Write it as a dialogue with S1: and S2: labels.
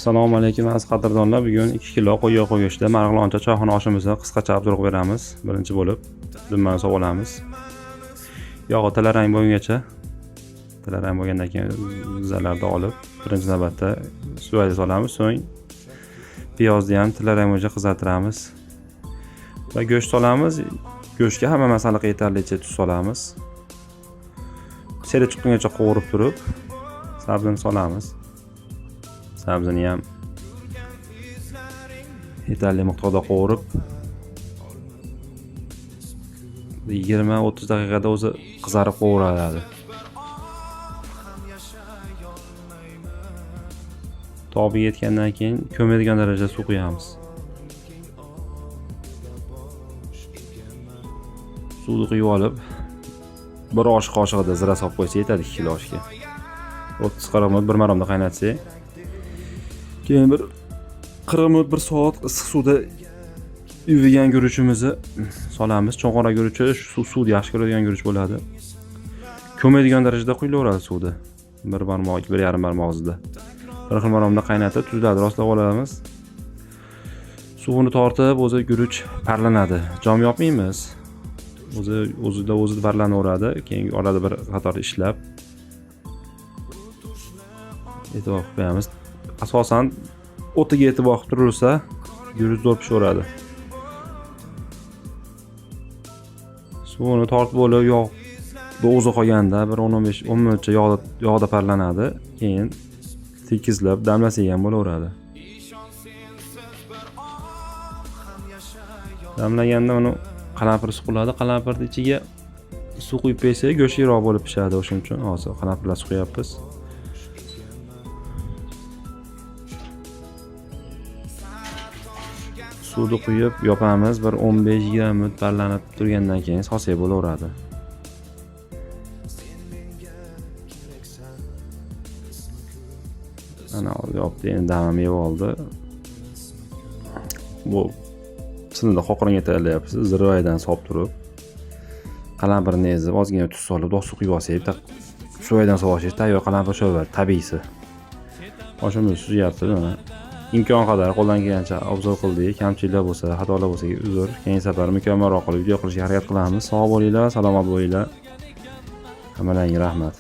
S1: Assalomu alaykum aziz qadrdonlar. Bugun 2 kilo qo'y go'shti marg'iloncha choyxona oshimizni qisqacha abduruq beramiz. Birinchi bo'lib dummani sog'ib olamiz. Yog'i tilarang bo'lguncha, tilarang bo'lgandan keyin zalarni olib, birinchi navbatda suvga solamiz. So'ng piyozni ham tilarang bo'lguncha qizartiramiz. Va go'sht solamiz. Go'shtga hamma masalliqqa yetarlicha tuz solamiz. Seri chiqquncha qovurib turib, sabzini solamiz. Sabzini ham yetarli miqdorda qovurib 20-30 daqiqada o'zi qizarib qovuriladi. Tobi yetgandan keyin ko'maydigan darajada suv quyamiz. Suvni quyib olib, bir osh qoshiqida zira solib qo'ysa yetadi 2 kilo oshga. 30-40 minut bir maromda qaynatsak, keyin bir 40 minut 1 soat issiq suvda yuvigan guruchimizni solamiz. Cho'nqora guruchi suvni yaxshi ko'radigan guruch bo'ladi. Ko'maydigan darajada quyilaveradi suvda. 1 barmoq, 1,5 barmoq o'zida. Bir xil maromda qaynatib, tuzlarni rostlab olamiz. Suvini tortib, o'zi guruch parlanadi. Jom yopmaymiz. O'zida parlanaveradi. Keyin orada bir qator ishlab e'tibor qo'yamiz. Asosan o'tiga e'tibor qilib turilsa, guruch zo'r pishaveradi. Suvini tortib bo'lib, yog' o'zi qolganda bir 10 minutcha yog'da parlanadi. Keyin tekizlab damlasak ham bo'laveradi. Damlaganda uni qalampir suqiladi. Qalampirning ichiga suv quyib qo'ysak, go'sht yiroq bo'lib pishadi. O'shuning uchun hozir qalampirlar suqyapmiz. Suvni quyib yopamiz. Bir 15-20 minut parlanib turgandan keyin solsak bo'laveradi. Ana yopdi, endi damam yeb oldi. Bu sinida qoqiranga tayyorlayapsiz. Zirvoydan solib turib, qalampirni ezib, ozgina tuz solib, suv quyib olsak, zirvoydan sovish tayyor qalampir sho'rvasi tabiiysi. Oshimiz suzyapti, mana. Imkon qadar qo'ldan kelgancha obzor qildik. Kamchiliklar bo'lsa, xatolar bo'lsa uzr. Keyingi safar mukammalroq qilib video qilishga harakat qilamiz. Sog' bo'linglar, salomat bo'linglar. Hammalarga rahmat.